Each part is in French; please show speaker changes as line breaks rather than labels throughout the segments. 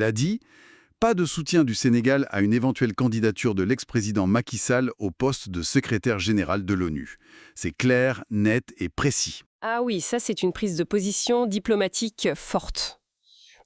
Il a dit pas de soutien du Sénégal à une éventuelle candidature de l'ex-président Macky Sall au poste de secrétaire général de l'ONU. C'est clair, net et précis.
Ah oui, ça c'est une prise de position diplomatique forte.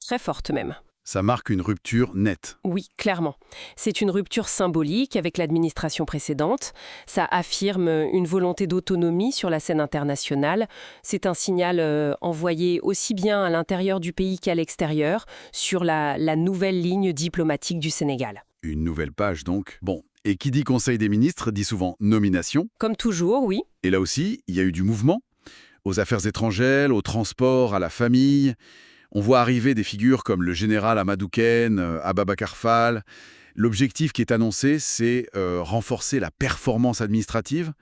Très forte même.
Ça marque une rupture nette.
Oui, clairement. C'est une rupture symbolique avec l'administration précédente. Ça affirme une volonté d'autonomie sur la scène internationale. C'est un signal envoyé aussi bien à l'intérieur du pays qu'à l'extérieur sur la nouvelle ligne diplomatique du Sénégal.
Une nouvelle page donc. Bon, et qui dit Conseil des ministres dit souvent nomination.
Comme toujours, oui.
Et là aussi, il y a eu du mouvement. Aux affaires étrangères, au transport, à la famille. On voit arriver des figures comme le général Amadou Ken, Ababacar Fall. L'objectif qui est annoncé, c'est renforcer la performance administrative.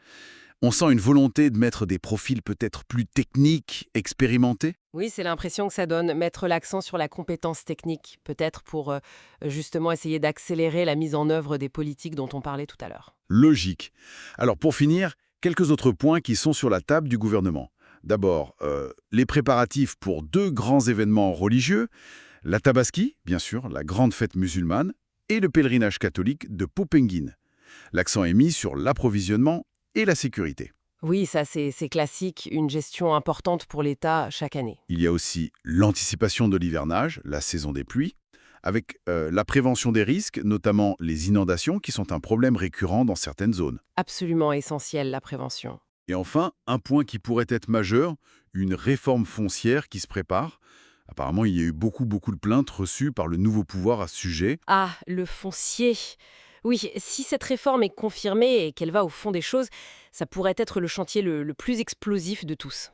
On sent une volonté de mettre des profils peut-être plus techniques, expérimentés.
Oui, c'est l'impression que ça donne, mettre l'accent sur la compétence technique, peut-être pour justement essayer d'accélérer la mise en œuvre des politiques dont on parlait tout à l'heure.
Logique. Alors pour finir, quelques autres points qui sont sur la table du gouvernement. D'abord, les préparatifs pour deux grands événements religieux, la Tabaski, bien sûr, la grande fête musulmane, et le pèlerinage catholique de Popenguine. L'accent est mis sur l'approvisionnement et la sécurité.
Oui, ça c'est classique, une gestion importante pour l'État chaque année.
Il y a aussi l'anticipation de l'hivernage, la saison des pluies, avec la prévention des risques, notamment les inondations, qui sont un problème récurrent dans certaines zones.
Absolument essentiel, la prévention.
Et enfin, un point qui pourrait être majeur, une réforme foncière qui se prépare. Apparemment, il y a eu beaucoup de plaintes reçues par le nouveau pouvoir à ce sujet.
Ah, le foncier. Oui, si cette réforme est confirmée et qu'elle va au fond des choses, ça pourrait être le chantier le plus explosif de tous.